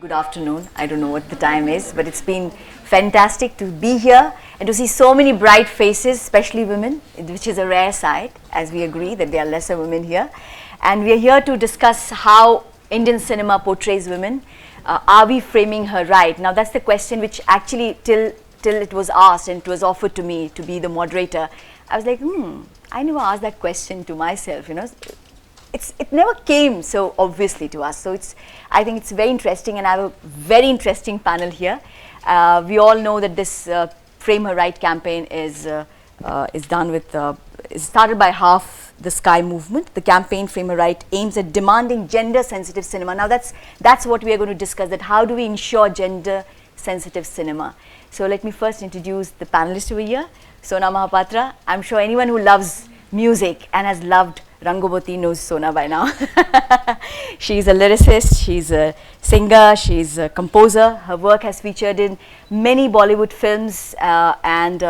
Good afternoon. I don't know what the time is, but it's been fantastic to be here and to see so many bright faces, especially women, which is a rare sight, as we agree that there are lesser women here. And we are here to discuss how Indian cinema portrays women. Are we framing her right? Now, that's the question which actually, till it was asked and it was offered to me to be the moderator, I was like, I never asked that question to myself, you know. It never came so obviously to us. So I think it's very interesting, and I have a very interesting panel here. We all know that this Frame Her Right campaign is done with, is started by Half the Sky movement. The campaign Frame Her Right aims at demanding gender-sensitive cinema. Now that's what we are going to discuss, that how do we ensure gender-sensitive cinema. So let me first introduce the panelists over here. Sona Mahapatra. I'm sure anyone who loves music and has loved Rangobati knows Sona by now. She's a lyricist, she's a singer, she's a composer. Her work has featured in many Bollywood films, and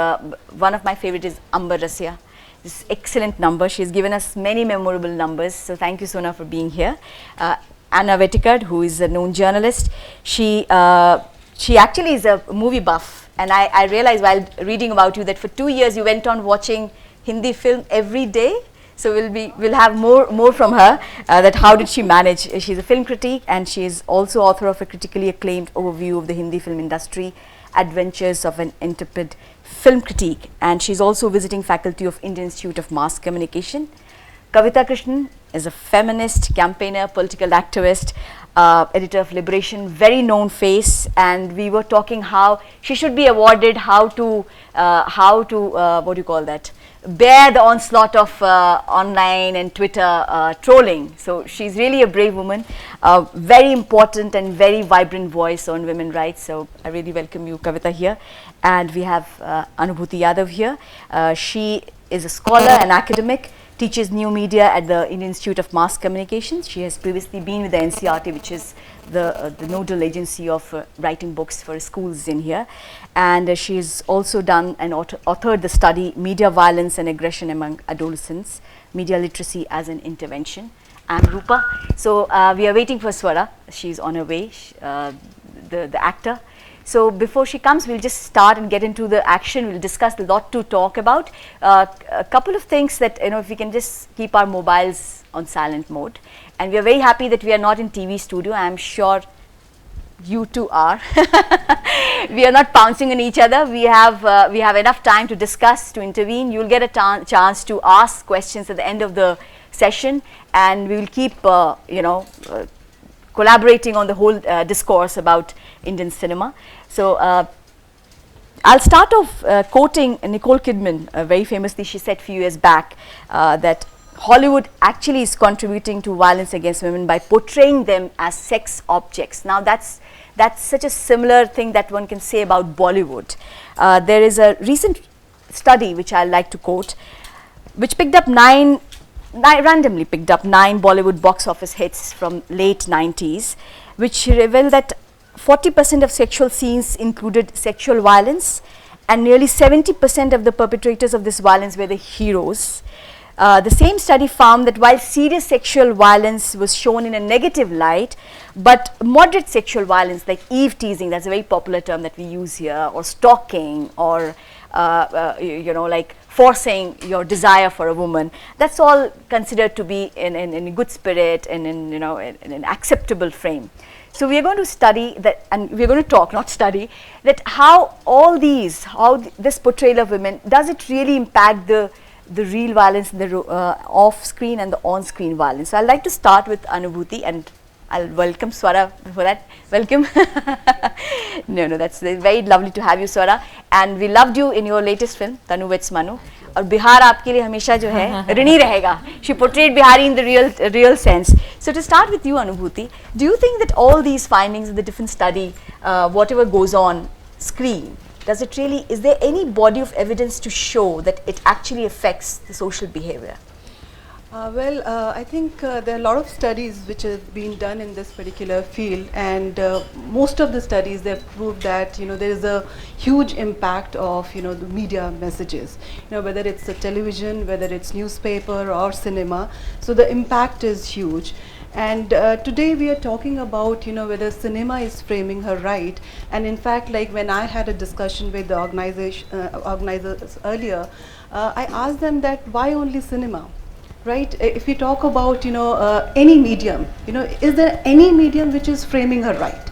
one of my favorite is Ambar Rasya. This excellent number. She's given us many memorable numbers. So thank you, Sona, for being here. Anna Vetikad, who is a known journalist. She actually is a movie buff, and I realized while reading about you that for 2 years you went on watching Hindi film every day. So we'll have more from her, that how did she manage. She's a film critic, and she is also author of a critically acclaimed overview of the Hindi film industry, Adventures of an Intrepid Film Critique, and she's also visiting faculty of Indian Institute of Mass Communication. Kavita Krishnan is a feminist, campaigner, political activist, editor of Liberation, very known face, and we were talking how she should be awarded, how to what do you call that, bear the onslaught of online and Twitter trolling. So she's really a brave woman, very important and very vibrant voice on women's rights. So I really welcome you, Kavita, here. And we have Anubhuti Yadav here. She is a scholar and academic, teaches new media at the Indian Institute of Mass Communication. She has previously been with the NCRT, which is the nodal agency of writing books for schools in here. And she has also done and authored the study Media Violence and Aggression Among Adolescents, Media Literacy as an Intervention. I'm Rupa. So we are waiting for Swara. She's on her way, the actor. So before she comes, we'll just start and get into the action. We'll discuss a lot to talk about. A couple of things that, you know, if we can just keep our mobiles on silent mode. And we are very happy that we are not in TV studio. I'm sure you two are. We are not pouncing on each other. We have enough time to discuss, to intervene. You'll get a chance to ask questions at the end of the session, and we will keep, collaborating on the whole discourse about Indian cinema. So I'll start off quoting Nicole Kidman. Very famously, she said a few years back that Hollywood actually is contributing to violence against women by portraying them as sex objects. Now that's such a similar thing that one can say about Bollywood. There is a recent study which I like to quote, which randomly picked up 9 Bollywood box office hits from late 90s, which revealed that 40% of sexual scenes included sexual violence, and nearly 70% of the perpetrators of this violence were the heroes. The same study found that while serious sexual violence was shown in a negative light, but moderate sexual violence like eve teasing, that's a very popular term that we use here, or stalking, or like forcing your desire for a woman, that's all considered to be in a good spirit and in an acceptable frame. So we are going to study that, and we are going to talk, not study, that how this portrayal of women, does it really impact the real violence, the off-screen and the on-screen violence. So I'd like to start with Anubhuti, and I'll welcome Swara for that. Welcome. No, that's very lovely to have you, Swara. And we loved you in your latest film, Tanu Vets Manu. और बिहार आपके लिए हमेशा जो है ऋणी रहेगा. She portrayed Bihari in the real sense. So to start with you, Anubhuti, do you think that all these findings of the different study, whatever goes on screen, is there any body of evidence to show that it actually affects the social behavior? I think there are a lot of studies which have been done in this particular field, and most of the studies, they've proved that there is a huge impact of the media messages, whether it's the television, whether it's newspaper or cinema. So the impact is huge. And today we are talking about, whether cinema is framing her right. And in fact, like when I had a discussion with the organizers earlier, I asked them that why only cinema? Right? If we talk about, any medium, is there any medium which is framing her right?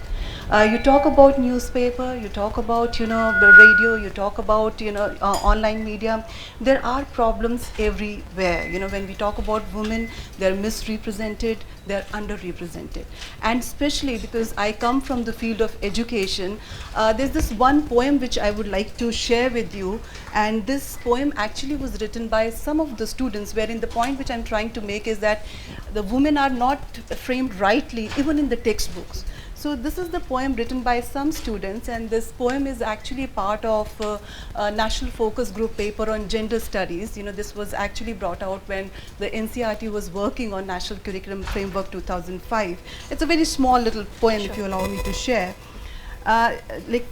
You talk about newspaper, you talk about, the radio, you talk about, online media. There are problems everywhere. When we talk about women, they're misrepresented, they're underrepresented. And especially because I come from the field of education, there's this one poem which I would like to share with you. And this poem actually was written by some of the students, wherein the point which I'm trying to make is that the women are not framed rightly, even in the textbooks. So this is the poem written by some students, and this poem is actually part of a national focus group paper on gender studies. This was actually brought out when the NCERT was working on National Curriculum Framework 2005. It's a very small little poem, if you allow me to share.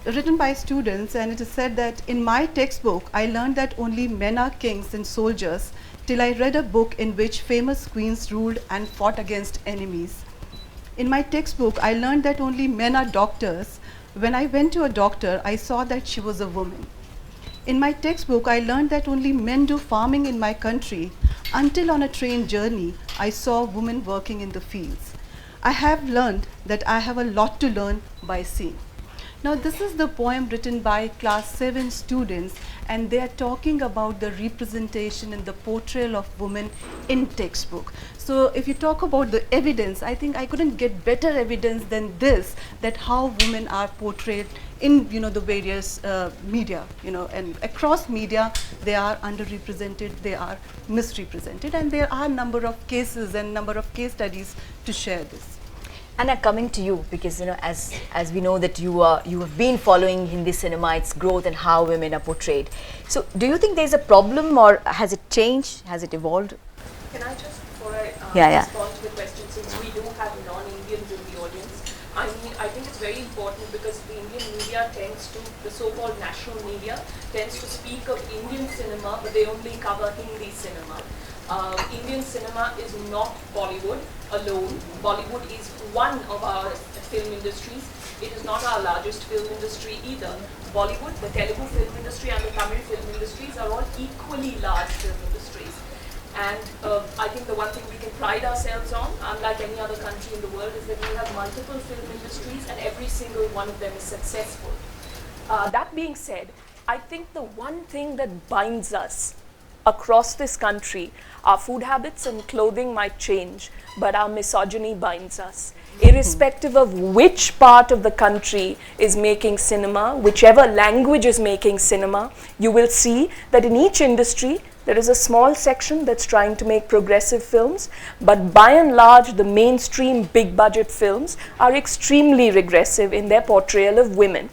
Written by students, and it is said that in my textbook, I learned that only men are kings and soldiers till I read a book in which famous queens ruled and fought against enemies. In my textbook, I learned that only men are doctors. When I went to a doctor, I saw that she was a woman. In my textbook, I learned that only men do farming in my country, until on a train journey, I saw women working in the fields. I have learned that I have a lot to learn by seeing. Now, this is the poem written by class 7 students, and they are talking about the representation and the portrayal of women in textbook. So if you talk about the evidence, I think I couldn't get better evidence than this, that how women are portrayed in the various media, and across media they are underrepresented, they are misrepresented, and there are number of cases and number of case studies to share this. Anna, coming to you, because as we know that you have been following Hindi cinema, its growth and how women are portrayed. So, do you think there's a problem, or has it changed? Has it evolved? Can I just, before I respond to the question, since we do have non-Indians in the audience, I think it's very important because the Indian media tends to, the so-called national media, tends to speak of Indian cinema, but they only cover Hindi cinema. Indian cinema is not Bollywood alone. Bollywood is one of our film industries. It is not our largest film industry either. Bollywood, the Telugu film industry and the Tamil film industries are all equally large film industries. And I think the one thing we can pride ourselves on, unlike any other country in the world, is that we have multiple film industries and every single one of them is successful. That being said, I think the one thing that binds us across this country, our food habits and clothing might change, but our misogyny binds us. Irrespective of which part of the country is making cinema, whichever language is making cinema, you will see that in each industry there is a small section that's trying to make progressive films, but by and large the mainstream big budget films are extremely regressive in their portrayal of women.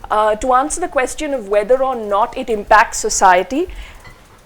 To answer the question of whether or not it impacts society,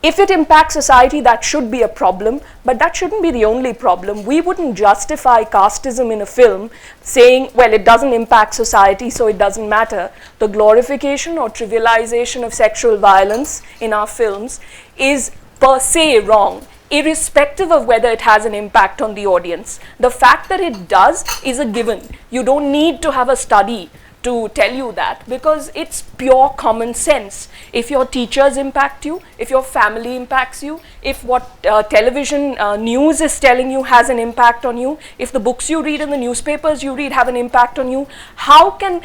if it impacts society, that should be a problem, but that shouldn't be the only problem. We wouldn't justify casteism in a film saying, well, it doesn't impact society, so it doesn't matter. The glorification or trivialization of sexual violence in our films is per se wrong, irrespective of whether it has an impact on the audience. The fact that it does is a given. You don't need to have a study to tell you that, because it's pure common sense. If your teachers impact you, if your family impacts you, if what television news is telling you has an impact on you, if the books you read and the newspapers you read have an impact on you, how can,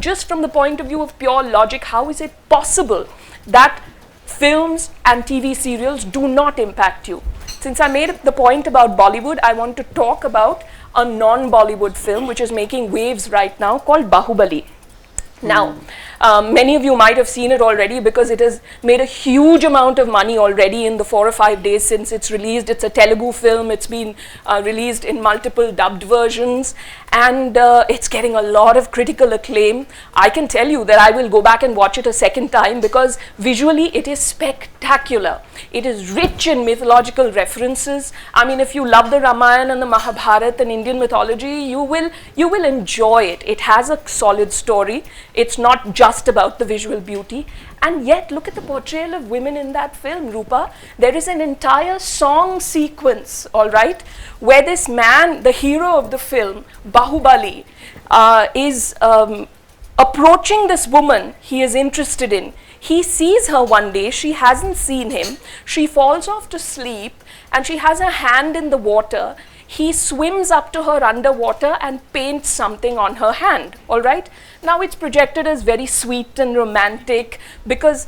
just from the point of view of pure logic, how is it possible that films and TV serials do not impact you? Since I made the point about Bollywood, I want to talk about a non-Bollywood film which is making waves right now called Bahubali. Now, many of you might have seen it already because it has made a huge amount of money already in the 4 or 5 days since it's released. It's a Telugu film. It's been released in multiple dubbed versions, and it's getting a lot of critical acclaim. I can tell you that I will go back and watch it a second time because visually it is spectacular. It is rich in mythological references. If you love the Ramayana and the Mahabharata and Indian mythology, you will enjoy it. It has a solid story. It's not just just about the visual beauty. And yet, look at the portrayal of women in that film, Rupa. There is an entire song sequence, all right, where this man, the hero of the film, Bahubali, is approaching this woman he is interested in. He sees her one day, she hasn't seen him, she falls off to sleep, and she has her hand in the water. He swims up to her underwater and paints something on her hand, all right? Now it's projected as very sweet and romantic because,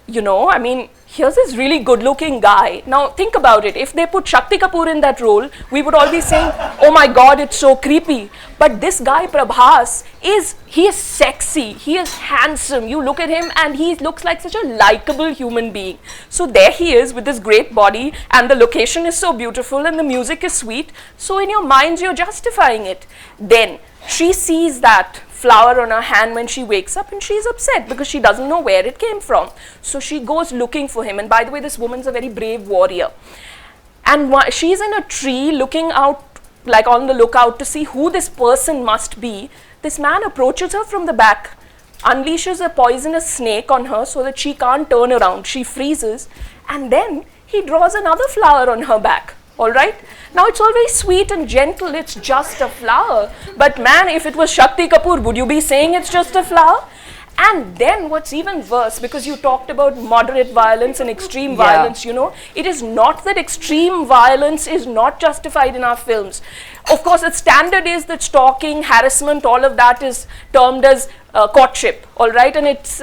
you know, I mean, here's this really good-looking guy. Now think about it. If they put Shakti Kapoor in that role, we would all be saying, oh my God, it's so creepy. But this guy, Prabhas, he is sexy, he is handsome. You look at him and he looks like such a likable human being. So there he is with this great body, and the location is so beautiful and the music is sweet. So in your minds, you're justifying it. Then she sees that flower on her hand when she wakes up, and she's upset because she doesn't know where it came from. So she goes looking for him. And by the way, this woman's a very brave warrior. And she's in a tree looking out, like on the lookout to see who this person must be. This man approaches her from the back, unleashes a poisonous snake on her so that she can't turn around. She freezes, and then he draws another flower on her back. All right? Now it's all very sweet and gentle, it's just a flower. But man, if it was Shakti Kapoor, would you be saying it's just a flower? And then what's even worse, because you talked about moderate violence and extreme violence, you know, it is not that extreme violence is not justified in our films. Of course, the standard is that stalking, harassment, all of that is termed as courtship, all right, and it's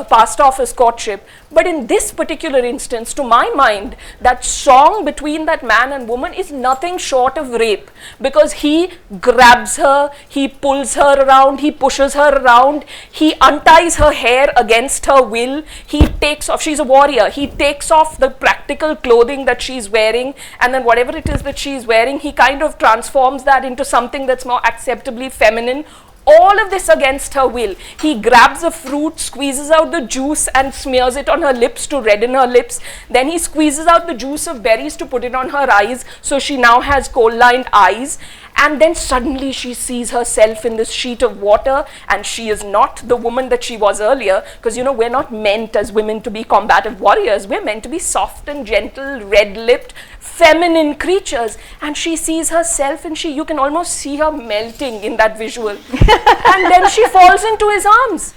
passed off as courtship. But in this particular instance, to my mind, that song between that man and woman is nothing short of rape, because he grabs her, he pulls her around, he pushes her around, he unties her hair against her will, he takes off, she's a warrior, he takes off the practical clothing that she's wearing, and then whatever it is that she's wearing, he kind of transforms that into something that's more acceptably feminine. All of this against her will. He grabs a fruit, squeezes out the juice and smears it on her lips to redden her lips. Then he squeezes out the juice of berries to put it on her eyes, so she now has coal-lined eyes. And then suddenly she sees herself in this sheet of water, and she is not the woman that she was earlier, because you know, we're not meant as women to be combative warriors. We're meant to be soft and gentle, red-lipped, feminine creatures. And she sees herself, and you can almost see her melting in that visual. And then she falls into his arms.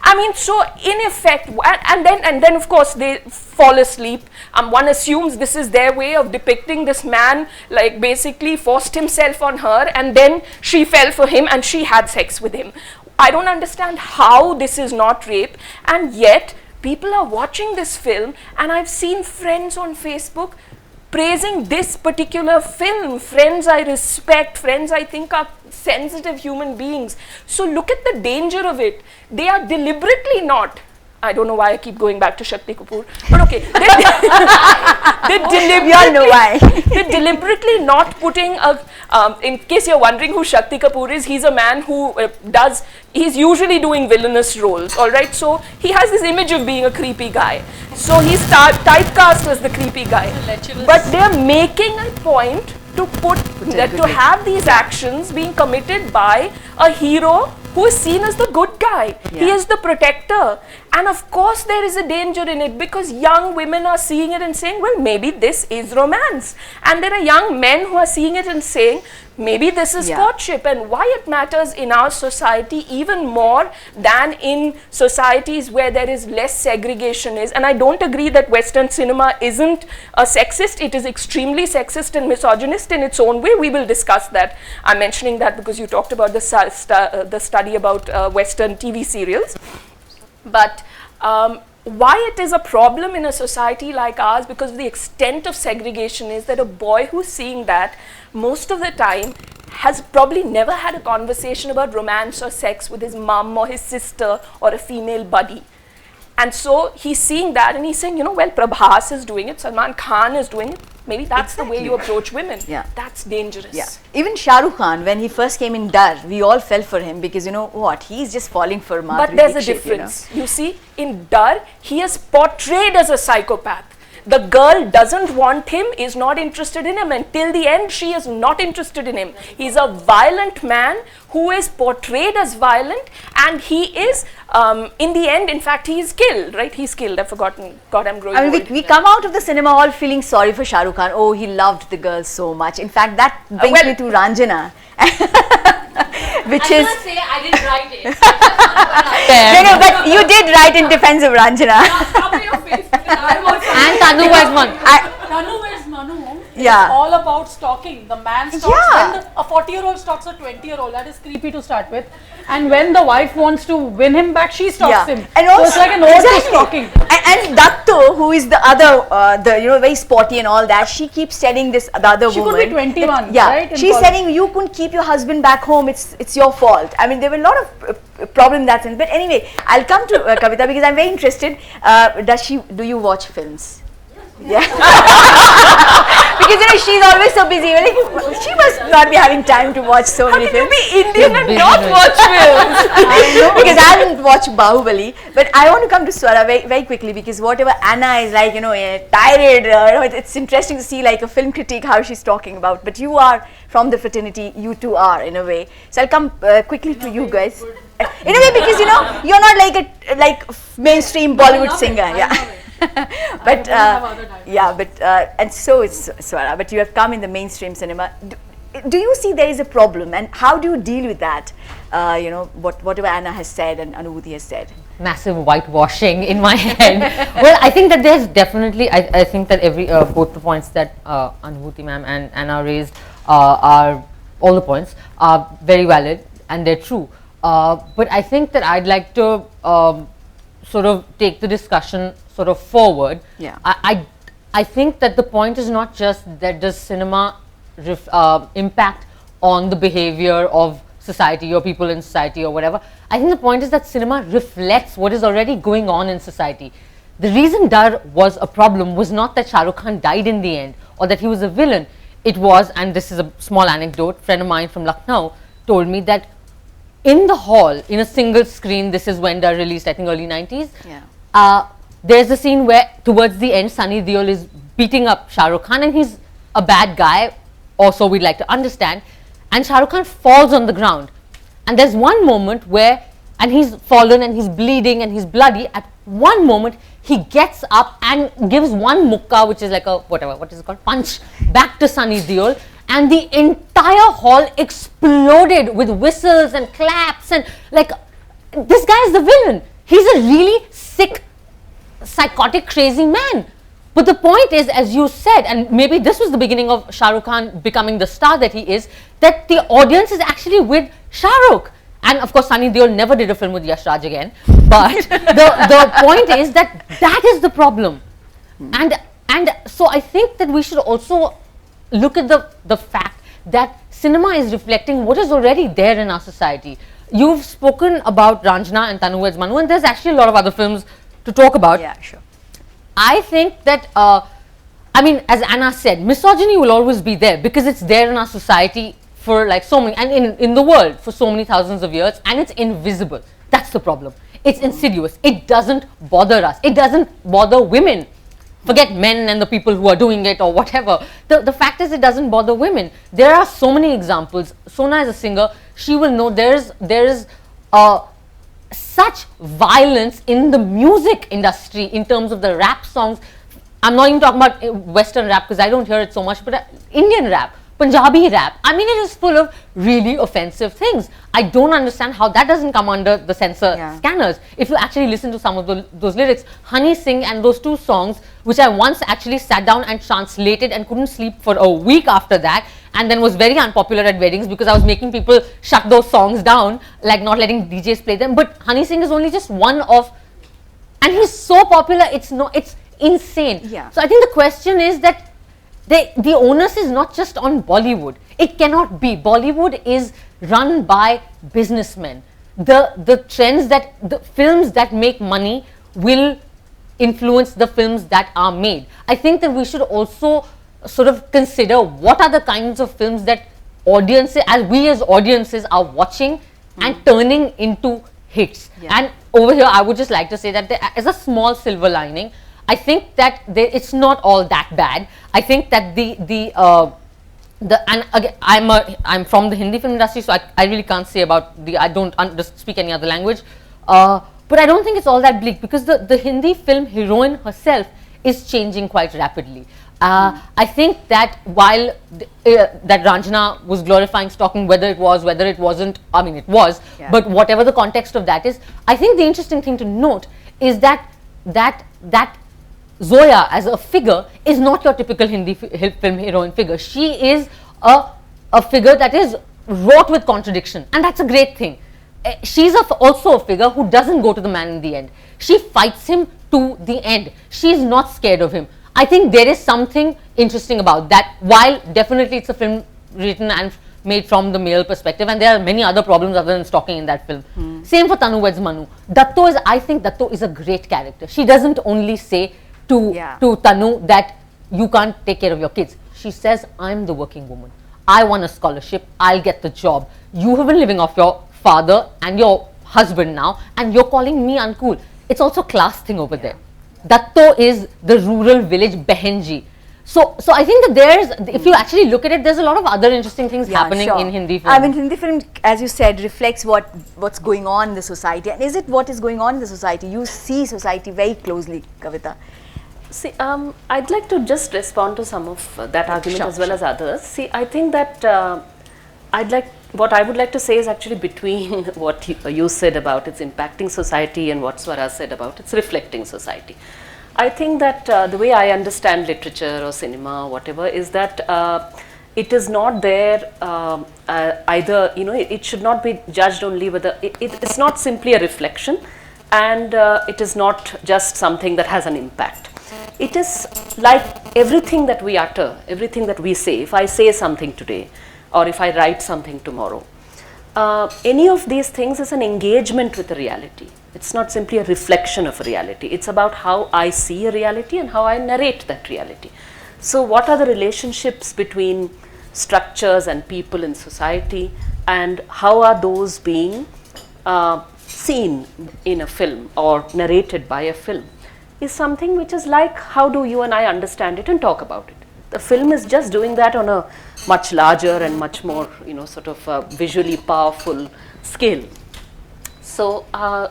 I mean, so in effect, and then of course they fall asleep. One assumes this is their way of depicting this man, like basically forced himself on her, and then she fell for him and she had sex with him. I don't understand how this is not rape, and yet people are watching this film, and I've seen friends on Facebook praising this particular film, friends I respect, friends I think are sensitive human beings. So look at the danger of it. They are deliberately not, I don't know why I keep going back to Shakti Kapoor, but okay, they're deliberately not putting in case you're wondering who Shakti Kapoor is, he's a man who he's usually doing villainous roles, all right, so he has this image of being a creepy guy, so he's typecast as the creepy guy, but they're making a point to to have these actions being committed by a hero who is seen as the good guy. He is the protector. And of course there is a danger in it, because young women are seeing it and saying, well, maybe this is romance. And there are young men who are seeing it and saying, maybe this is courtship. And why it matters in our society even more than in societies where there is less segregation is, and I don't agree that Western cinema isn't sexist. It is extremely sexist and misogynist in its own way. We will discuss that. I'm mentioning that because you talked about the study about Western TV serials. But why it is a problem in a society like ours, because of the extent of segregation, is that a boy who's seeing that most of the time has probably never had a conversation about romance or sex with his mom or his sister or a female buddy. And so he's seeing that and he's saying, you know, well, Prabhas is doing it, Salman Khan is doing it. Maybe that's the way you approach women. That's dangerous. Even Shah Rukh Khan, when he first came in Dar, we all fell for him because, you know what, he's just falling for Madhuri But there's a Dixit, difference. You see, in Dar, he is portrayed as a psychopath. the girl doesn't want him, is not interested in him, and till the end she is not interested in him. He's a violent man who is portrayed as violent, and he is, in the end, in fact, he is killed, right? He's killed. I've forgotten. God, I'm growing old. We come out of the cinema hall feeling sorry for Shah Rukh Khan. Oh, he loved the girl so much. In fact, that brings me to Ranjana. Which is... say I didn't write it. No, but you did write in defense of Ranjana. Cover your face. And Tanu was one. Tanu wears Manu. Yeah. It's all about stalking. The man stalks a 40-year-old stalks a 20-year-old. That is creepy to start with. And when the wife wants to win him back, she stalks him. And also, so it's like an ode to stalking. And Datto, who is the other, very sporty and all that, she keeps telling the other She woman. could be 21, Yeah, right? she's telling you couldn't keep your husband back home. It's your fault. I mean, there were a lot of problem that's in. But anyway, I'll come to Kavita because I'm very interested. Do you watch films? Yeah. Because she's always so busy. Like, she must not be having time to watch so many films. Be Indian and not watch films. Because I haven't watched Bahubali, but I want to come to Swara very, very quickly because whatever Anna is like, tired. It's interesting to see like a film critique how she's talking about. But you are from the fraternity, you two are in a way. So I'll come quickly to you guys. In a way, because you're not like a mainstream Bollywood singer. Yeah. But and so is Swara. But you have come in the mainstream cinema. Do you see there is a problem, and how do you deal with that? Whatever Anna has said and Anubhuti has said. Massive whitewashing in my head. Well, I think that there's definitely. I think that both the points that Anubhuti ma'am and Anna raised are all the points are very valid and they're true. But I think that I'd like to sort of take the discussion sort of forward. Yeah. I think that the point is not just that does cinema impact on the behavior of society or people in society or whatever. I think the point is that cinema reflects what is already going on in society. The reason Dar was a problem was not that Shah Rukh Khan died in the end or that he was a villain. It was, and this is a small anecdote, a friend of mine from Lucknow told me that in the hall, in a single screen, this is when Dar released, I think early 90s, there's a scene where towards the end, Sunny Deol is beating up Shah Rukh Khan and he's a bad guy, or so we'd like to understand, and Shah Rukh Khan falls on the ground. And there's one moment where, and he's fallen and he's bleeding and he's bloody, at one moment he gets up and gives one mukka, which is like a, what is it called, punch, back to Sunny Deol, and the entire hall exploded with whistles and claps and like, this guy is the villain. He's a really sick, psychotic, crazy man. But the point is, as you said, and maybe this was the beginning of Shah Rukh Khan becoming the star that he is, that the audience is actually with Shah Rukh. And of course, Sunny Deol never did a film with Yash Raj again. But the point is that is the problem. And so I think that we should also look at the fact that cinema is reflecting what is already there in our society. You've spoken about Ranjana and Tanu Wears Manu, and there's actually a lot of other films to talk about. Yeah, sure. I think that, I mean, as Anna said, misogyny will always be there because it's there in our society for like so many, and in the world for so many thousands of years, and it's invisible. That's the problem. It's insidious. It doesn't bother us. It doesn't bother women. Forget men and the people who are doing it or whatever. The fact is, it doesn't bother women. There are so many examples. Sona is a singer. She will know there is such violence in the music industry in terms of the rap songs. I'm not even talking about Western rap because I don't hear it so much, but Indian rap, Punjabi rap. I mean, it is full of really offensive things. I don't understand how that doesn't come under the censor scanners. If you actually listen to some of those lyrics, Honey Singh and those two songs, which I once actually sat down and translated and couldn't sleep for a week after that, and then was very unpopular at weddings because I was making people shut those songs down, like not letting DJs play them. But Honey Singh is only just one of, and he's so popular, it's insane. Yeah. So I think the question is that the onus is not just on Bollywood. It cannot be. Bollywood is run by businessmen. The trends the films that make money will influence the films that are made. I think that we should also sort of consider what are the kinds of films that we as audiences are watching and turning into hits. Yeah. And over here, I would just like to say that there is a small silver lining. I think that it's not all that bad. I think that and again, I'm from the Hindi film industry, so I really can't say about I don't speak any other language, but I don't think it's all that bleak, because the Hindi film heroine herself is changing quite rapidly. I think that while that Ranjana was glorifying stalking, whether it was, whether it wasn't, I mean it was, but whatever the context of that is, I think the interesting thing to note is that Zoya as a figure is not your typical Hindi film heroine figure. She is a figure that is wrought with contradiction, and that's a great thing. She's also a figure who doesn't go to the man in the end. She fights him to the end. She's not scared of him. I think there is something interesting about that. While definitely it's a film written and made from the male perspective, and there are many other problems other than stalking in that film. Same for Tanu Weds Manu. I think Datto is a great character. She doesn't only say to Tanu that you can't take care of your kids. She says, I'm the working woman. I want a scholarship. I'll get the job. You have been living off your father and your husband now, and you're calling me uncool. It's also a class thing over there. Datto is the rural village Behenji. So I think that there's, if you actually look at it, there's a lot of other interesting things happening in Hindi film. I mean, Hindi film, as you said, reflects what's going on in the society. And is it what is going on in the society? You see society very closely, Kavita. See, I'd like to just respond to some of that argument as well as others. See, I think that what I would like to say is actually between what you said about it's impacting society and what Swara said about it's reflecting society. I think that the way I understand literature or cinema or whatever is that it is not there either, it should not be judged only whether, it's not simply a reflection, and it is not just something that has an impact. It is like everything that we utter, everything that we say. If I say something today, or if I write something tomorrow, any of these things is an engagement with a reality. It's not simply a reflection of a reality. It's about how I see a reality and how I narrate that reality. So what are the relationships between structures and people in society, and how are those being seen in a film or narrated by a film, is something which is like how do you and I understand it and talk about it. The film is just doing that on a much larger and much more, sort of visually powerful scale. So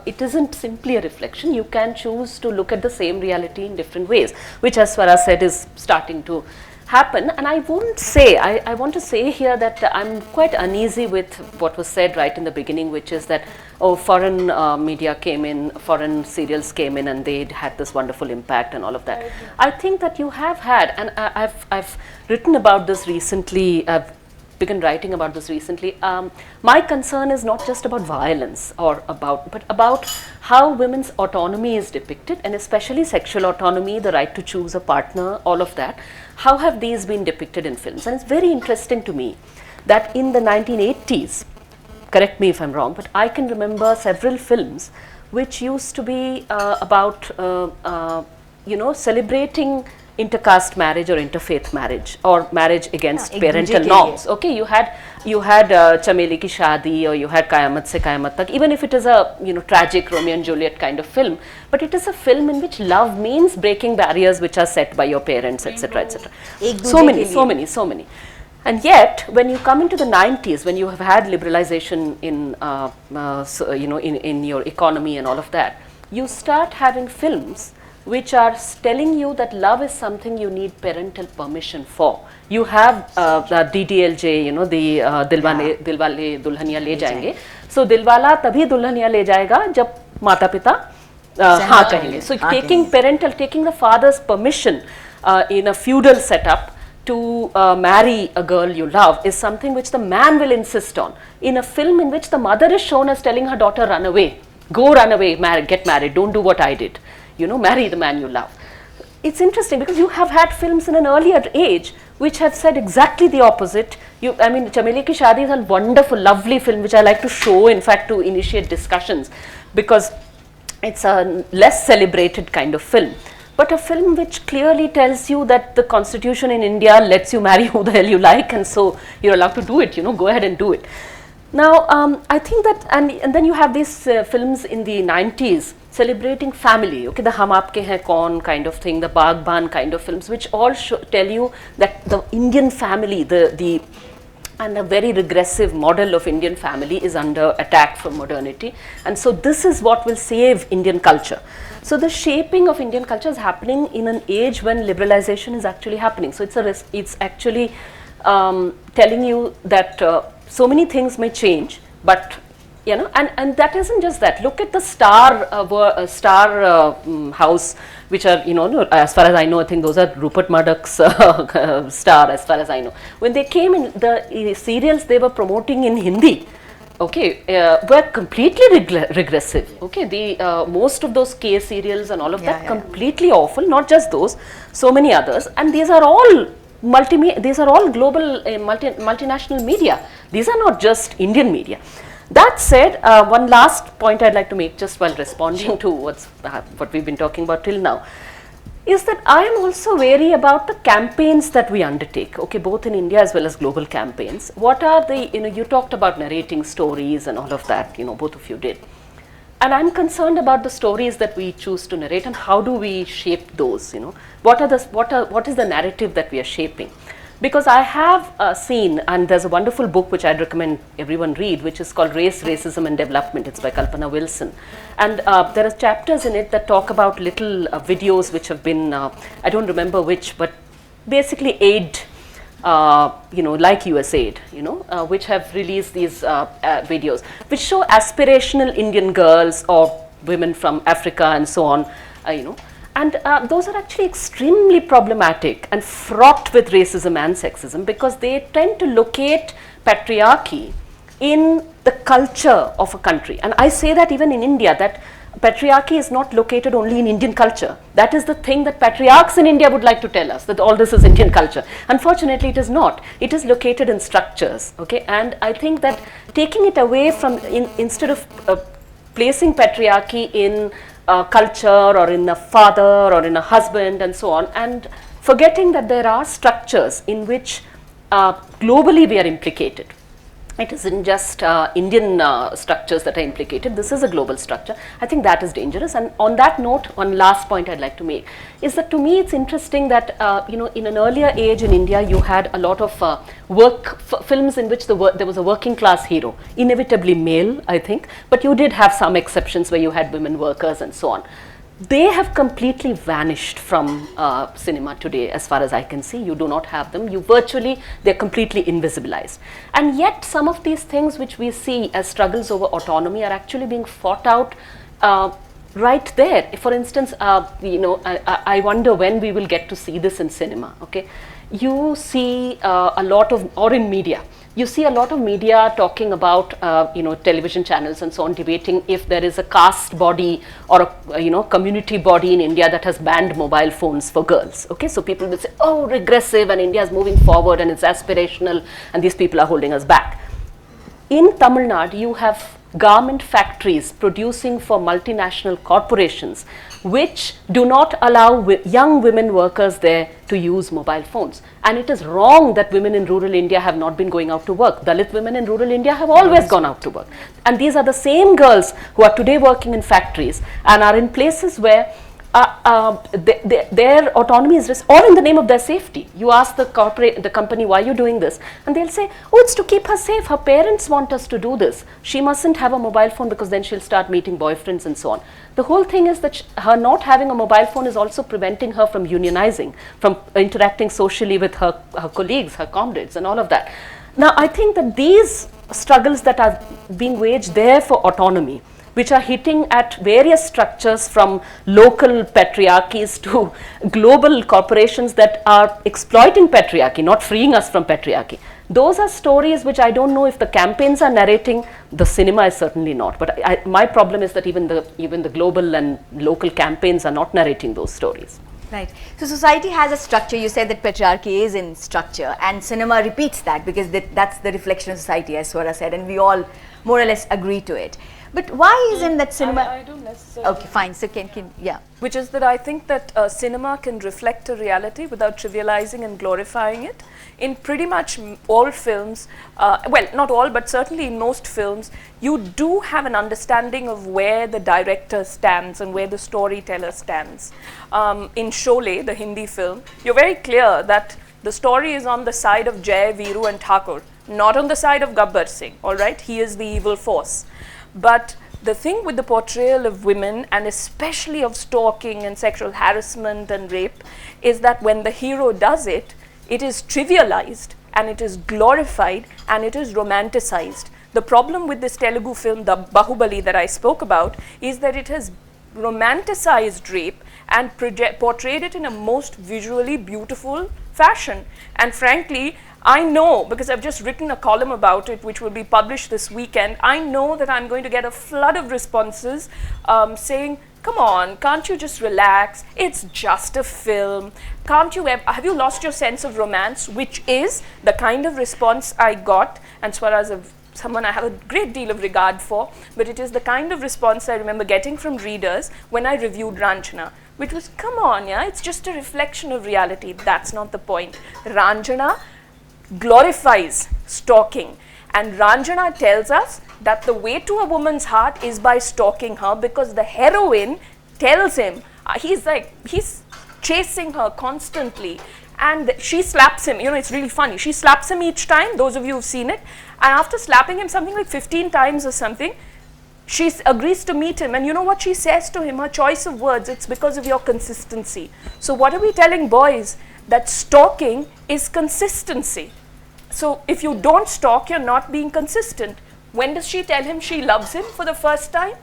it isn't simply a reflection. You can choose to look at the same reality in different ways, which, as Swara said, is starting to happen. And I won't say, I want to say here that I'm quite uneasy with what was said right in the beginning, which is that, oh, foreign media came in, foreign serials came in, and they had this wonderful impact and all of that. I think that you have had, and I've written about this recently, I've begun writing about this recently. My concern is not just about violence but about how women's autonomy is depicted, and especially sexual autonomy, the right to choose a partner, all of that. How have these been depicted in films? And it's very interesting to me that in the 1980s, correct me if I'm wrong, but I can remember several films which used to be about, celebrating intercaste marriage or interfaith marriage or marriage against parental norms. Okay, you had Chameli Ki Shaadi, or you had Qayamat Se Qayamat Tak, even if it is a tragic Romeo and Juliet kind of film, but it is a film in which love means breaking barriers which are set by your parents, etc., etc. So many. And yet, when you come into the 90s, when you have had liberalization in in your economy and all of that, you start having films which are telling you that love is something you need parental permission for. You have the DDLJ, the Dilwale Dulhaniya Le Jayenge. So Dilwala tabhi Dulhaniya Le Jayega jab Mata Pita haan kahenge. So taking the father's permission in a feudal setup to marry a girl you love is something which the man will insist on. In a film in which the mother is shown as telling her daughter, run away, get married, don't do what I did. Marry the man you love. It's interesting because you have had films in an earlier age which have said exactly the opposite. Chameli Ki Shaadi is a wonderful, lovely film which I like to show, in fact, to initiate discussions, because it's a less celebrated kind of film, but a film which clearly tells you that the constitution in India lets you marry who the hell you like, and so you're allowed to do it, go ahead and do it. Now, I think that, and then you have these films in the 90s celebrating family, okay, the Hum Aapke Hain Kaun kind of thing, the Baghban kind of films, which all tell you that the Indian family, and a very regressive model of Indian family is under attack from modernity. And so this is what will save Indian culture. So the shaping of Indian culture is happening in an age when liberalization is actually happening. So it's actually telling you that so many things may change, but you know, and that isn't just that. Look at the Star House, which are, you know, as far as I know, I think those are Rupert Murdoch's Star, as far as I know. When they came in, the serials they were promoting in Hindi, okay, were completely regressive. Okay, the most of those K serials and all of that completely awful. Not just those, so many others, and these are all these are all global multinational media. These are not just Indian media. That said, one last point I'd like to make, just while responding to what we've been talking about till now, is that I am also wary about the campaigns that we undertake, okay, both in India as well as global campaigns. What are the, you know, you talked about narrating stories and all of that, you know, both of you did. And I'm concerned about the stories that we choose to narrate and how do we shape those, you know. What is the narrative that we are shaping? Because I have seen, and there's a wonderful book which I'd recommend everyone read, which is called Race, Racism and Development. It's by Kalpana Wilson. And there are chapters in it that talk about little videos which have been, I don't remember which, but basically aid, you know, like USAID, you know, which have released these videos, which show aspirational Indian girls or women from Africa and so on, you know. And those are actually extremely problematic and fraught with racism and sexism, because they tend to locate patriarchy in the culture of a country. And I say that even in India, that patriarchy is not located only in Indian culture. That is the thing that patriarchs in India would like to tell us, that all this is Indian culture. Unfortunately, it is not. It is located in structures, okay? And I think that taking it away from, instead of placing patriarchy in culture or in a father or in a husband and so on, and forgetting that there are structures in which globally we are implicated. It isn't just Indian structures that are implicated. This is a global structure. I think that is dangerous. And on that note, one last point I'd like to make is that to me it's interesting that you know, in an earlier age in India, you had a lot of films in which there was a working class hero, inevitably male, I think, but you did have some exceptions where you had women workers and so on. They have completely vanished from cinema today, as far as I can see. You do not have them. They're completely invisibilized. And yet some of these things which we see as struggles over autonomy are actually being fought out right there. For instance, you know, I wonder when we will get to see this in cinema, okay? You see a lot of, or in media, you see a lot of media talking about, you know, television channels and so on, debating if there is a caste body or a, you know, community body in India that has banned mobile phones for girls. Okay, so people will say, oh, regressive, and India is moving forward and it's aspirational and these people are holding us back. In Tamil Nadu, you have garment factories producing for multinational corporations which do not allow young women workers there to use mobile phones. And it is wrong that women in rural India have not been going out to work. Dalit women in rural India have always gone out to work. And these are the same girls who are today working in factories and are in places where their autonomy is all in the name of their safety. You ask the company, why are you doing this? And they'll say, oh, it's to keep her safe. Her parents want us to do this. She mustn't have a mobile phone because then she'll start meeting boyfriends and so on. The whole thing is that her not having a mobile phone is also preventing her from unionizing, from interacting socially with her colleagues, her comrades and all of that. Now, I think that these struggles that are being waged there for autonomy, which are hitting at various structures from local patriarchies to global corporations that are exploiting patriarchy, not freeing us from patriarchy. Those are stories which I don't know if the campaigns are narrating. The cinema is certainly not. But my problem is that even the global and local campaigns are not narrating those stories. Right. So society has a structure. You said that patriarchy is in structure, and cinema repeats that because that's the reflection of society, as Swara said, and we all more or less agree to it. But why isn't that cinema? I don't necessarily. Okay, fine. So yeah. Which is that I think that cinema can reflect a reality without trivializing and glorifying it. In pretty much all films, well, not all, but certainly in most films, you do have an understanding of where the director stands and where the storyteller stands. In Sholay, the Hindi film, you're very clear that the story is on the side of Jai, Veeru and Thakur, not on the side of Gabbar Singh, all right? He is the evil force. But the thing with the portrayal of women, and especially of stalking and sexual harassment and rape, is that when the hero does it, it is trivialized and it is glorified and it is romanticized. The problem with this Telugu film, the Bahubali that I spoke about, is that it has romanticized rape and portrayed it in a most visually beautiful fashion. And frankly, I know, because I've just written a column about it which will be published this weekend, I know that I'm going to get a flood of responses saying, come on, can't you just relax? It's just a film. Can't you have you lost your sense of romance? Which is the kind of response I got, and Swaraz, someone I have a great deal of regard for, but it is the kind of response I remember getting from readers when I reviewed Ranjana, which was, come on, yeah, it's just a reflection of reality. That's not the point. Ranjana glorifies stalking, and Ranjana tells us that the way to a woman's heart is by stalking her, because the heroine tells him, he's chasing her constantly, and she slaps him. You know, it's really funny. She slaps him each time, those of you who've seen it, and after slapping him something like 15 times or something, she agrees to meet him, and you know what she says to him, her choice of words, it's because of your consistency. So what are we telling boys? That stalking is consistency. So if you don't stalk, you're not being consistent. When does she tell him she loves him for the first time?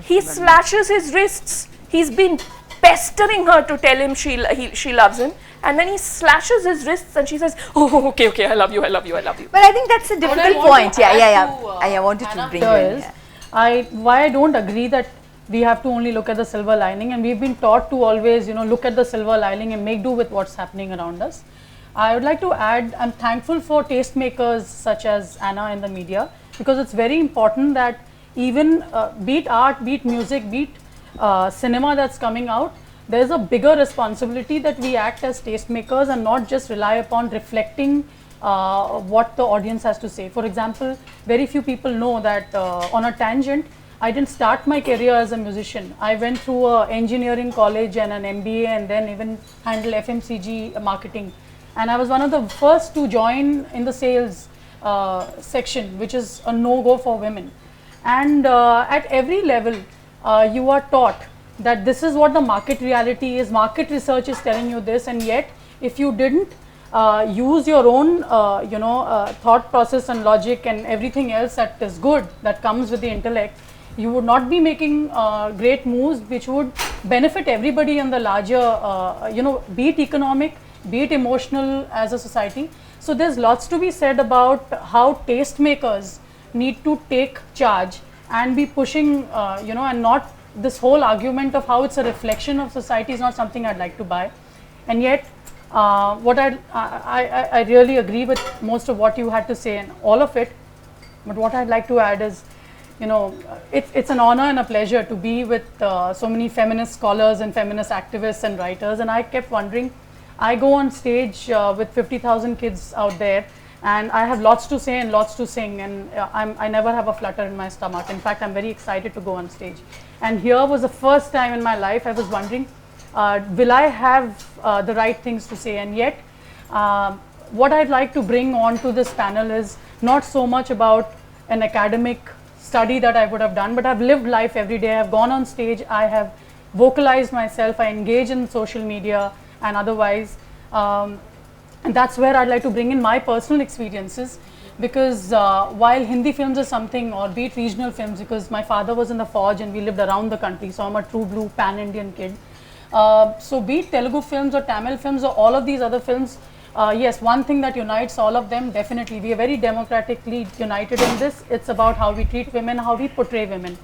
He slashes his wrists. He's been pestering her to tell him she loves him, and then he slashes his wrists and she says, oh, okay, I love you. But I think that's a difficult point. I wanted to bring you in. Why I don't agree that we have to only look at the silver lining, and we've been taught to always, look at the silver lining and make do with what's happening around us. I would like to add, I'm thankful for tastemakers such as Anna in the media, because it's very important that even be it art, be it music, be it cinema that's coming out, there's a bigger responsibility that we act as tastemakers and not just rely upon reflecting what the audience has to say. For example, very few people know that on a tangent, I didn't start my career as a musician. I went through an engineering college and an MBA, and then even handled FMCG marketing. And I was one of the first to join in the sales section, which is a no-go for women. And at every level, you are taught that this is what the market reality is. Market research is telling you this, and yet if you didn't use your own, thought process and logic and everything else that is good, that comes with the intellect, you would not be making great moves which would benefit everybody in the larger, be it economic, be it emotional as a society. So there's lots to be said about how tastemakers need to take charge and be pushing, and not this whole argument of how it's a reflection of society is not something I'd like to buy. And yet, what I really agree with most of what you had to say and all of it, but what I'd like to add is, it's an honor and a pleasure to be with so many feminist scholars and feminist activists and writers, and I kept wondering, I go on stage with 50,000 kids out there, and I have lots to say and lots to sing, and I never have a flutter in my stomach. In fact, I'm very excited to go on stage. And here was the first time in my life I was wondering, will I have the right things to say? And yet, what I'd like to bring on to this panel is not so much about an academic study that I would have done, but I've lived life every day. I've gone on stage, I have vocalized myself, I engage in social media and otherwise, and that's where I'd like to bring in my personal experiences, because while Hindi films is something, or be it regional films, because my father was in the forge and we lived around the country, so I'm a true blue pan-Indian kid. So be it Telugu films or Tamil films or all of these other films, yes, one thing that unites all of them, definitely, we are very democratically united in this. It's about how we treat women, how we portray women.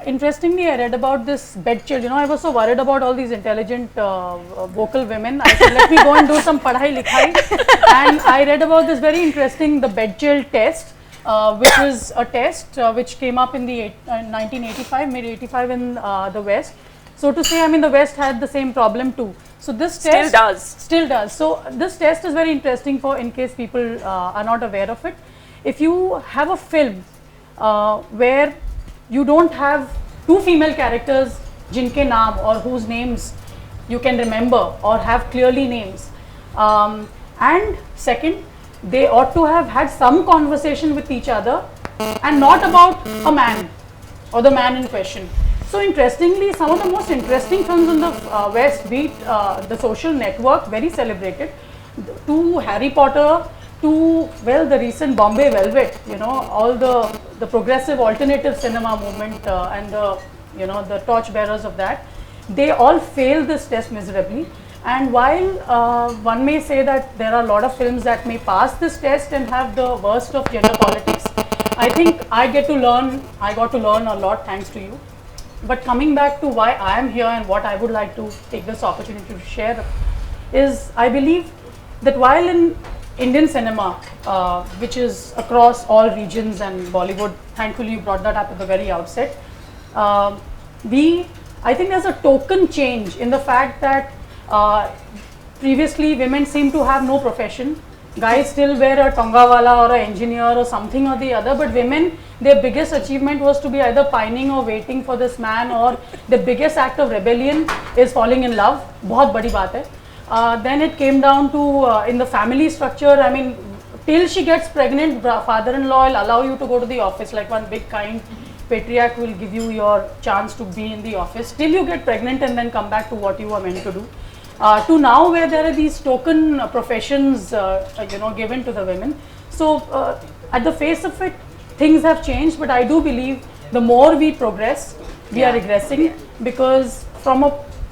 Interestingly, I read about this bed chill. I was so worried about all these intelligent vocal women. I said, let me go and do some padhai likhai. And I read about this very interesting, the bed chill test, which is a test which came up in the 1985, mid 85 in the West. So to say, I mean, the West had the same problem too. So this test still does. So this test is very interesting for in case people are not aware of it. If you have a film where you don't have two female characters jinke naam or whose names you can remember or have clearly names, and second, they ought to have had some conversation with each other and not about a man or the man in question. So interestingly, some of the most interesting films in the West, be it The Social Network, very celebrated, to Harry Potter, to, well, the recent Bombay Velvet, you know, all the progressive alternative cinema movement and the, you know, the torchbearers of that, they all failed this test miserably. And while one may say that there are a lot of films that may pass this test and have the worst of gender politics, I think I got to learn a lot thanks to you. But coming back to why I am here and what I would like to take this opportunity to share is, I believe that while in Indian cinema, which is across all regions and Bollywood, thankfully you brought that up at the very outset, I think there's a token change in the fact that previously women seem to have no profession. Guys still wear a tongawala or an engineer or something or the other, but women, their biggest achievement was to be either pining or waiting for this man, or the biggest act of rebellion is falling in love. Bahut badi baat hai. Then it came down to in the family structure, I mean, till she gets pregnant, father-in-law will allow you to go to the office, like one big kind patriarch will give you your chance to be in the office till you get pregnant and then come back to what you are meant to do. To now where there are these token professions you know, given to the women. So at the face of it, things have changed, but I do believe the more we progress, we are regressing, because from a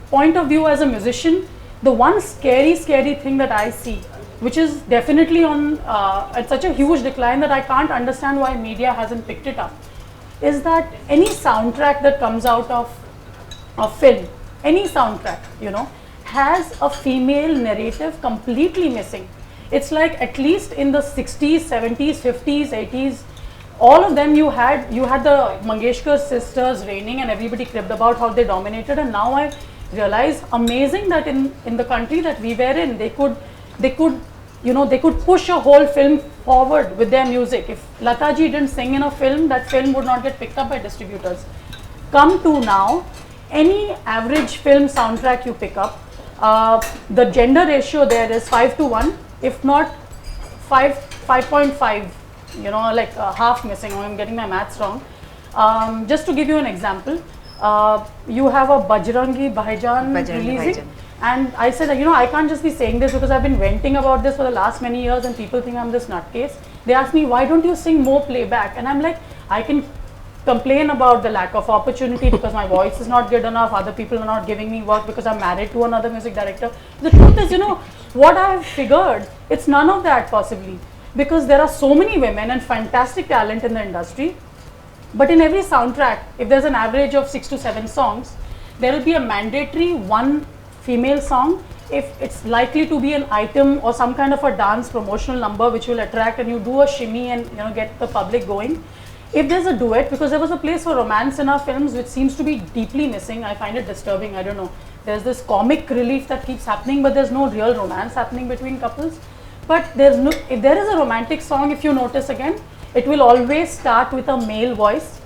point of view as a musician, the one scary thing that I see, which is definitely on at such a huge decline that I can't understand why media hasn't picked it up, is that any soundtrack that comes out of a film, any soundtrack, you know, has a female narrative completely missing. It's like at least in the 60s, 70s, 50s, 80s, all of them you had the Mangeshkar sisters reigning and everybody cribbed about how they dominated, and now I realize, amazing that in the country that we were in, they could you know, they could push a whole film forward with their music. If Lata ji didn't sing in a film, that film would not get picked up by distributors. Come to now, any average film soundtrack you pick up, the gender ratio there is 5:1, if not 5.5, you know, like half missing. I'm getting my maths wrong. Just to give you an example, you have a Bajrangi Bhaijaan releasing. And I said, you know, I can't just be saying this because I've been venting about this for the last many years and people think I'm this nutcase. They ask me, why don't you sing more playback? And I'm like, I can complain about the lack of opportunity because my voice is not good enough, other people are not giving me work because I'm married to another music director. The truth is, you know, what I have figured, it's none of that possibly, because there are so many women and fantastic talent in the industry. But in every soundtrack, if there's an average of 6 to 7 songs, there will be a mandatory one female song if it's likely to be an item or some kind of a dance promotional number which will attract, and you do a shimmy and, you know, get the public going. If there's a duet, because there was a place for romance in our films which seems to be deeply missing, I find it disturbing. I don't know, there's this comic relief that keeps happening, but there's no real romance happening between couples. But there's no, if there is a romantic song, if you notice again, it will always start with a male voice.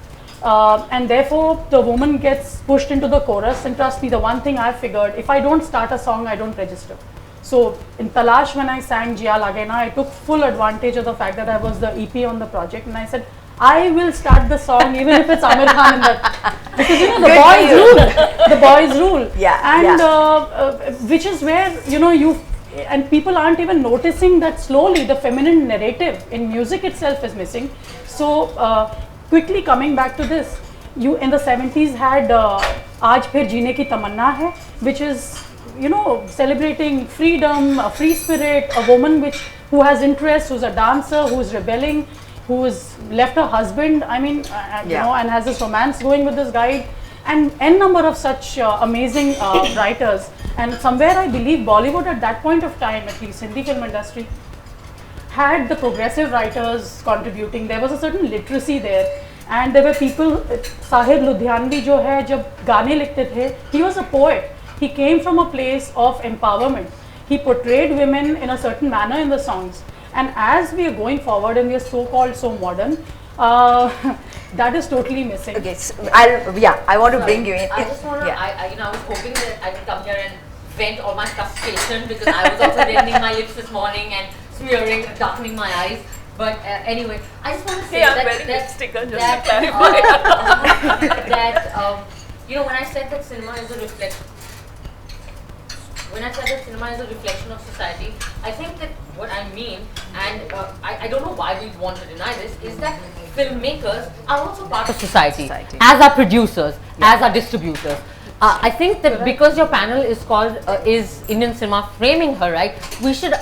And therefore the woman gets pushed into the chorus. And trust me, the one thing I figured, if I don't start a song, I don't register. So in Talash, when I sang Jia Lage Na, I took full advantage of the fact that I was the EP on the project, and I said, I will start the song even if it's Amir Khan in that, because, you know, the boys rule. The boys rule. Yeah. And which is where, you know, and people aren't even noticing that slowly the feminine narrative in music itself is missing. So quickly coming back to this, you in the 70s had Aaj Phir Jeene Ki Tamanna Hai, which is, you know, celebrating freedom, a free spirit, a woman who has interest, who's a dancer, who's rebelling, who's left her husband, I mean, you know, and has this romance going with this guy, and n number of such amazing writers. And somewhere I believe Bollywood at that point of time, at least Hindi film industry, had the progressive writers contributing. There was a certain literacy there, and there were people. Sahir Ludhianvi जो है जब गाने लिखते थे, he was a poet. He came from a place of empowerment. He portrayed women in a certain manner in the songs. And as we are going forward and we are so-called so modern, that is totally missing. Okay, so I want to bring you in. I just want to, I was hoping that I could come here and vent all my frustration because I was also reddening my lips this morning and smearing, darkening my eyes. But anyway, I just want to say I'm wearing lipstick just to clarify. When I said that cinema is a reflection, of society, I think that what I mean, and I don't know why we want to deny this, is that filmmakers are also part of society. As our producers, as our distributors. I think that because your panel is called is Indian cinema framing her, right? We should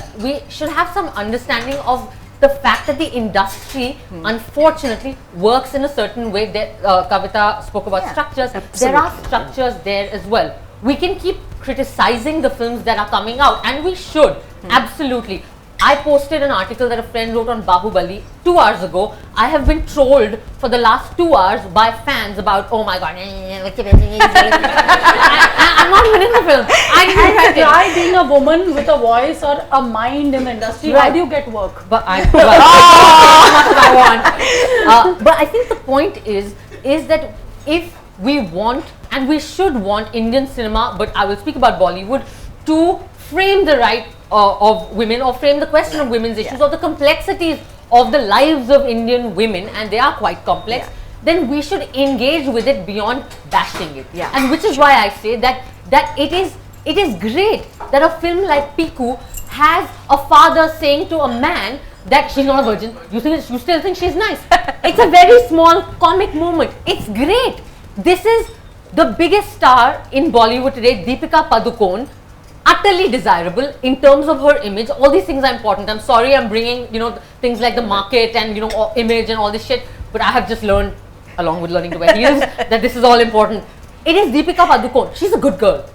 have some understanding of the fact that the industry unfortunately works in a certain way. That Kavita spoke about structures. Absolutely. There are structures there as well. We can keep criticizing the films that are coming out, and we should absolutely. I posted an article that a friend wrote on Bahubali 2 hours ago. I have been trolled for the last 2 hours by fans about, oh my god, I'm not even in the film. Try being a woman with a voice or a mind in the industry. How do you get work? But I want. But I think the point is that if we want and we should want Indian cinema, but I will speak about Bollywood, to frame the right of women or frame the question of women's issues or the complexities of the lives of Indian women, and they are quite complex, then we should engage with it beyond bashing it. And which is why I say that it is great that a film like Piku has a father saying to a man that she's not a virgin, you still think she's nice. It's a very small comic moment. It's great. This is the biggest star in Bollywood today, Deepika Padukone, utterly desirable in terms of her image. All these things are important. I'm sorry I'm bringing, things like the market and, image and all this shit, but I have just learned, along with learning to wear heels, that this is all important. It is Deepika Padukone. She's a good girl.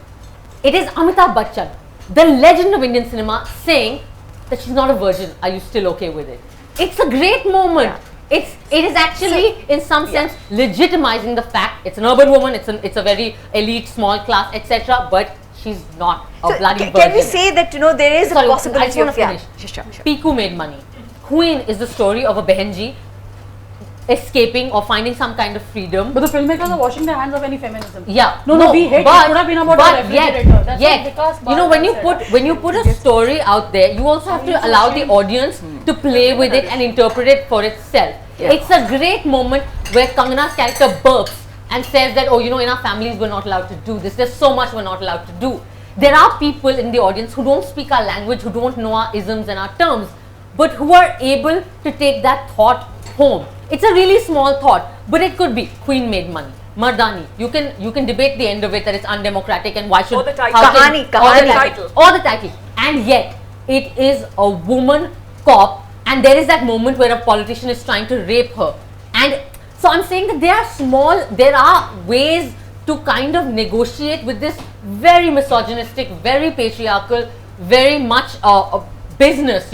It is Amitabh Bachchan, the legend of Indian cinema, saying that she's not a virgin. Are you still okay with it? It's a great moment. It is actually, in some sense, legitimizing the fact it's an urban woman, it's a very elite, small class, etc. But she's not a bloody virgin. Can we say that there is a possibility of finish. Sure. Piku made money. Queen is the story of a Behenji escaping or finding some kind of freedom. But the filmmakers are washing their hands of any feminism. Yeah. No, we hate it. Could have been about a refrigerator. That's when you put a story out there, you also have to allow the audience to play with it and interpret it for itself. It's a great moment where Kangana's character burps and says that, in our families we're not allowed to do this. There's so much we're not allowed to do. There are people in the audience who don't speak our language, who don't know our isms and our terms, but who are able to take that thought home. It's a really small thought, but it could be Queen made money. Mardani, you can debate the end of it, that it's undemocratic and why should or the title. Or the title. And yet it is a woman cop, and there is that moment where a politician is trying to rape her. And so I'm saying that there are ways to kind of negotiate with this very misogynistic, very patriarchal, very much business,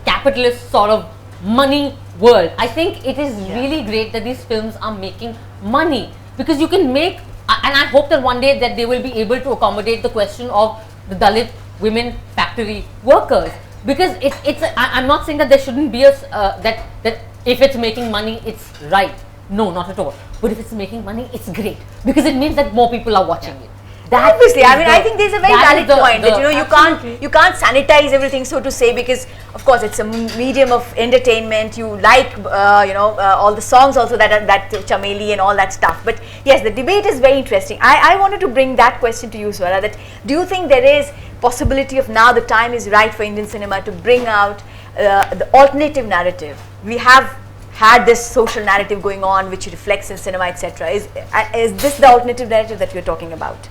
capitalist sort of money world. I think it is really great that these films are making money, because you can make, and I hope that one day that they will be able to accommodate the question of the Dalit women factory workers, because I'm not saying that there shouldn't be that if it's making money it's right. No, not at all. But if it's making money, it's great, because it means that more people are watching it. Obviously, I think there's a very valid point that you can't sanitize everything, so to say, because of course it's a medium of entertainment. You like all the songs also that Chameli and all that stuff. But yes, the debate is very interesting. I wanted to bring that question to you, Swara. That do you think there is possibility of now the time is right for Indian cinema to bring out the alternative narrative? We have had this social narrative going on which reflects in cinema, etc. Is this the alternative narrative that we're talking about?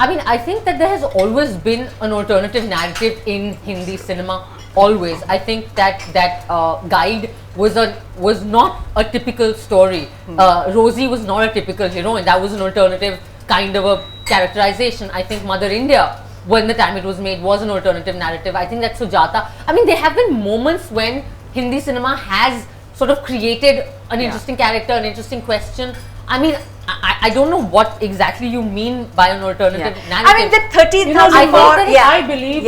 I think that there has always been an alternative narrative in Hindi cinema. Always. I think that Guide was not a typical story. Rosie was not a typical hero, and that was an alternative kind of a characterization. I think Mother India when the time it was made was an alternative narrative. I think that Sujata, I mean, there have been moments when Hindi cinema has sort of created an interesting character, an interesting question. I mean, I don't know what exactly you mean by an alternative narrative. I mean, the 13,000 I believe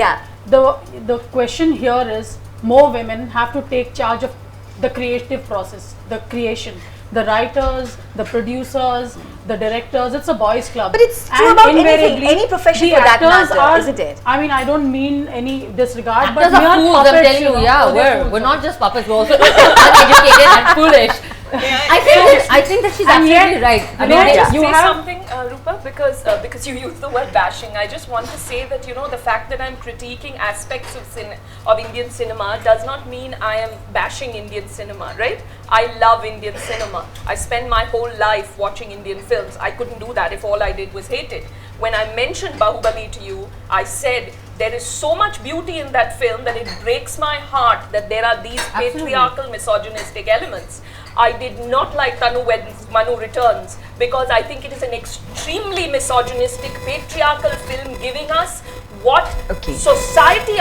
the question here is more women have to take charge of the creative process, the creation. The writers, the producers, the directors, it's a boys' club. But it's true about anything, any profession for that matter, isn't it? I mean, I don't mean any disregard, Actors but are fools, I'm telling you, we're not just puppets, we're also uneducated and foolish. I think that she's absolutely right. I mean, I just say something, Rupa, because you use the word bashing. I just want to say that the fact that I'm critiquing aspects of Indian cinema does not mean I am bashing Indian cinema, right? I love Indian cinema. I spend my whole life watching Indian films. I couldn't do that if all I did was hate it. When I mentioned Bahubali to you, I said there is so much beauty in that film that it breaks my heart that there are these patriarchal, misogynistic elements. I did not like Tanu Weds, Manu Returns because I think it is an extremely misogynistic, patriarchal film giving us what society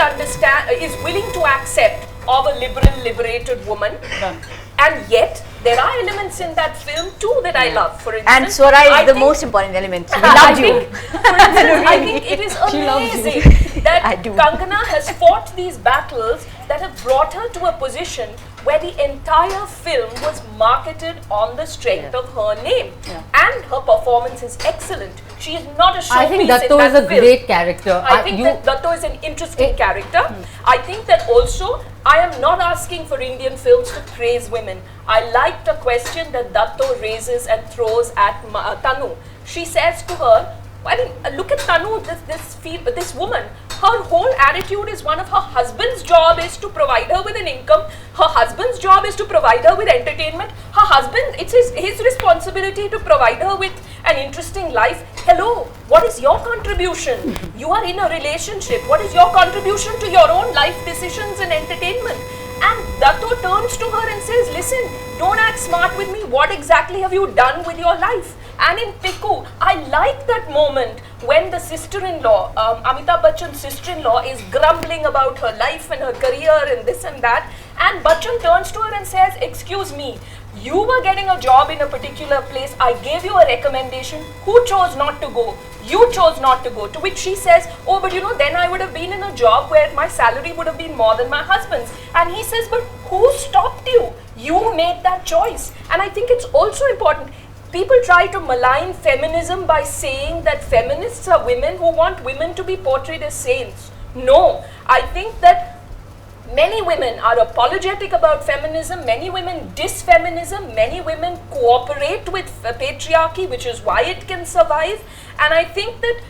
is willing to accept of a liberal, liberated woman. And yet, there are elements in that film too that I love. For instance, and Swara is the most important element. We loved you. For instance, I think it is amazing that Kangana has fought these battles that have brought her to a position where the entire film was marketed on the strength of her name. And her performance is excellent. She is not a showpiece. I think Datto is a great character. I think that Datto is an interesting character. I think that also, I am not asking for Indian films to praise women. I liked a question that Datto raises and throws at Tanu. She says to her, I mean, look at Tanu, this woman. Her whole attitude is one of her husband's job is to provide her with an income. Her husband's job is to provide her with entertainment. Her husband, it's his responsibility to provide her with an interesting life. Hello, what is your contribution? You are in a relationship. What is your contribution to your own life decisions and entertainment? And Datto turns to her and says, listen, don't act smart with me. What exactly have you done with your life? And in Piku, I like that moment when the sister-in-law, Amitabh Bachchan's sister-in-law is grumbling about her life and her career and this and that. And Bachchan turns to her and says, excuse me, you were getting a job in a particular place. I gave you a recommendation. Who chose not to go? You chose not to go. To which she says, oh, but then I would have been in a job where my salary would have been more than my husband's. And he says, but who stopped you? You made that choice. And I think it's also important. People try to malign feminism by saying that feminists are women who want women to be portrayed as saints. No, I think that many women are apologetic about feminism, many women diss feminism, many women cooperate with patriarchy, which is why it can survive. And I think that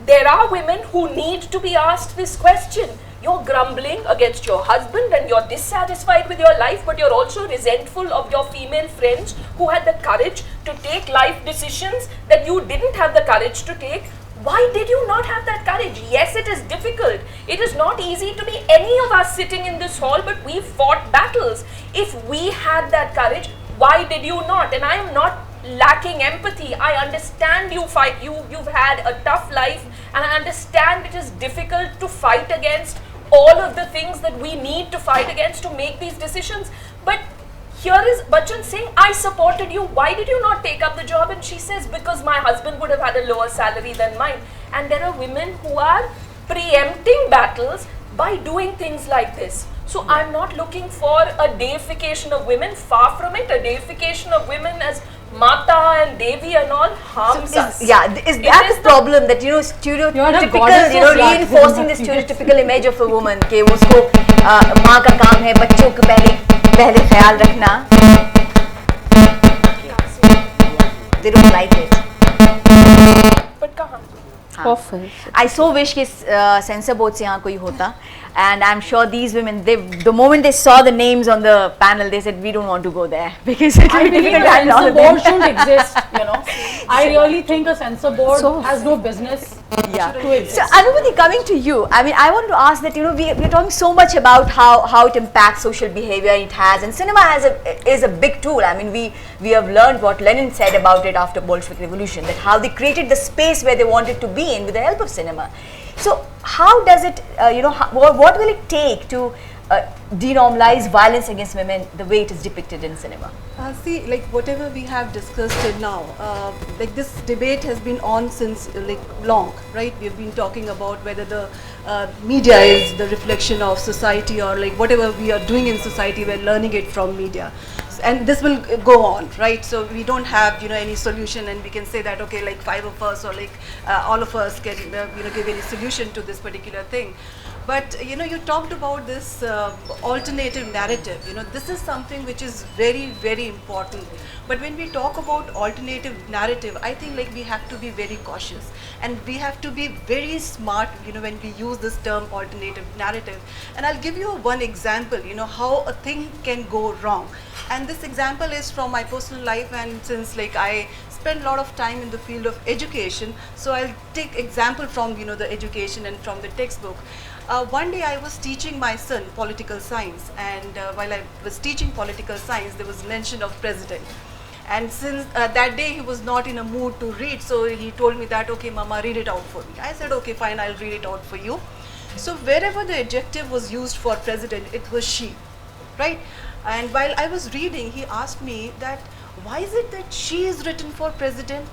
there are women who need to be asked this question. You're grumbling against your husband and you're dissatisfied with your life, but you're also resentful of your female friends who had the courage to take life decisions that you didn't have the courage to take. Why did you not have that courage? Yes, it is difficult. It is not easy to be any of us sitting in this hall, but we fought battles. If we had that courage, why did you not? And I am not lacking empathy. I understand you've had a tough life, and I understand it is difficult to fight against all of the things that we need to fight against to make these decisions. But here is Bachchan saying, I supported you. Why did you not take up the job? And she says, because my husband would have had a lower salary than mine. And there are women who are preempting battles by doing things like this. So I'm not looking for a deification of women. Far from it. A deification of women as Mata and Devi and all harms us. Yeah, is that the problem that stereotypical, reinforcing the stereotypical image of a woman कि उसको माँ का काम है बच्चों को पहले ख्याल रखना. They don't like it. But कहाँ? I so wish कि censor board से यहाँ कोई होता. And I'm sure these women, the moment they saw the names on the panel, they said, we don't want to go there because it's I believe a censor board shouldn't exist, I really think a censor board has no business to exist. So, Anubhuti, coming to you, I mean, I want to ask that, we're talking so much about how it impacts social behavior it has, and cinema is a big tool. I mean, we have learned what Lenin said about it after Bolshevik Revolution, that how they created the space where they wanted to be in with the help of cinema. So how does it, what will it take to denormalize violence against women the way it is depicted in cinema? See, like whatever we have discussed till now, like this debate has been on since like long, right? We've been talking about whether the media is the reflection of society, or like whatever we are doing in society, we're learning it from media. And this will go on, right? So we don't have any solution, and we can say that okay, like 5 of us or like all of us can give any solution to this particular thing. But you talked about this alternative narrative. This is something which is very, very important. But when we talk about alternative narrative, I think like we have to be very cautious, and we have to be very smart when we use this term alternative narrative. And I'll give you one example how a thing can go wrong. And this example is from my personal life, and since like I spend a lot of time in the field of education, so I'll take example from the education and from the textbook. One day I was teaching my son political science, and while I was teaching political science, there was mention of president. And since that day he was not in a mood to read, so he told me that, okay mama, read it out for me. I said, okay fine, I'll read it out for you. So wherever the adjective was used for president, it was she, right? And while I was reading, he asked me that, why is it that she is written for president?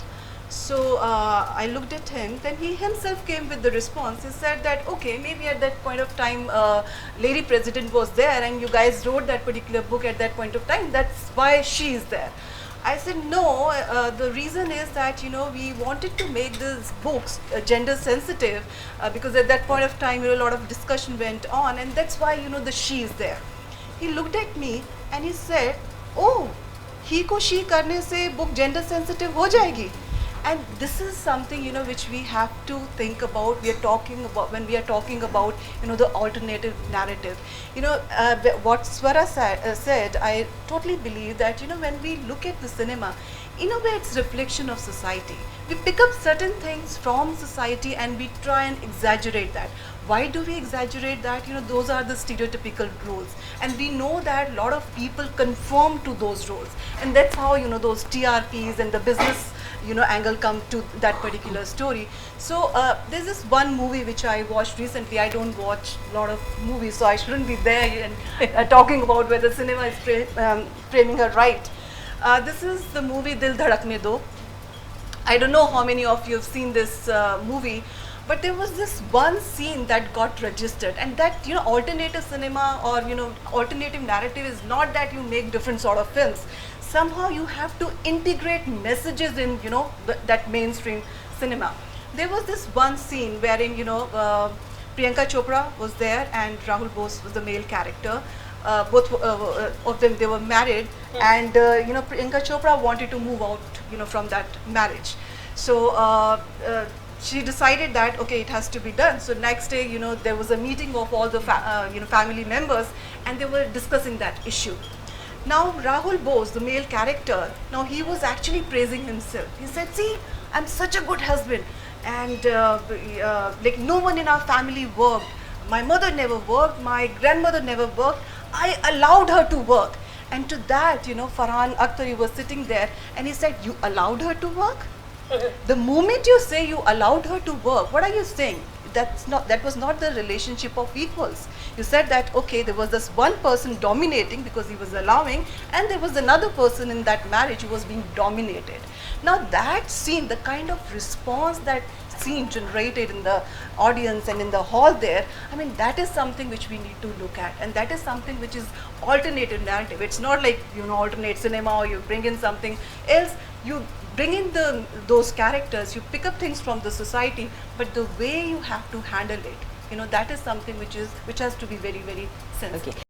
So I looked at him, then he himself came with the response. He said that, okay, maybe at that point of time, lady president was there and you guys wrote that particular book at that point of time, that's why she is there. I said, no, the reason is that, we wanted to make these books gender sensitive because at that point of time, a lot of discussion went on, and that's why, the she is there. He looked at me and he said, oh, he ko she karne se book gender sensitive ho jayegi. And this is something which we have to think about. We are talking about when we are talking about the alternative narrative. What Swara said, I totally believe that when we look at the cinema, in a way it's reflection of society. We pick up certain things from society and we try and exaggerate that. Why do we exaggerate that? Those are the stereotypical roles, and we know that a lot of people conform to those roles, and that's how those TRPs and the business angle come to that particular story. So there's this one movie which I watched recently. I don't watch a lot of movies, so I shouldn't be there and talking about whether cinema is framing her right. This is the movie Dil Dhadakne Do. I don't know how many of you have seen this movie, but there was this one scene that got registered, and that alternative cinema or alternative narrative is not that you make different sort of films. Somehow you have to integrate messages in that mainstream cinema. There was this one scene wherein Priyanka Chopra was there and Rahul Bose was the male character. Both of them, they were married, and Priyanka Chopra wanted to move out from that marriage. So she decided that okay, it has to be done. So next day there was a meeting of all the family members, and they were discussing that issue. Now Rahul Bose, the male character, now he was actually praising himself. He said, see, I'm such a good husband, and like no one in our family worked. My mother never worked, my grandmother never worked. I allowed her to work. And to that, Farhan Akhtar was sitting there and he said, you allowed her to work? The moment you say you allowed her to work, what are you saying? That was not the relationship of equals. You said that okay, there was this one person dominating because he was allowing, and there was another person in that marriage who was being dominated. Now that scene, the kind of response that scene generated in the audience and in the hall there, I mean, that is something which we need to look at, and that is something which is alternative narrative. It's not like alternate cinema or you bring in something else. You bring in those characters, you pick up things from the society, but the way you have to handle it, that is something which has to be very, very sensitive. Okay.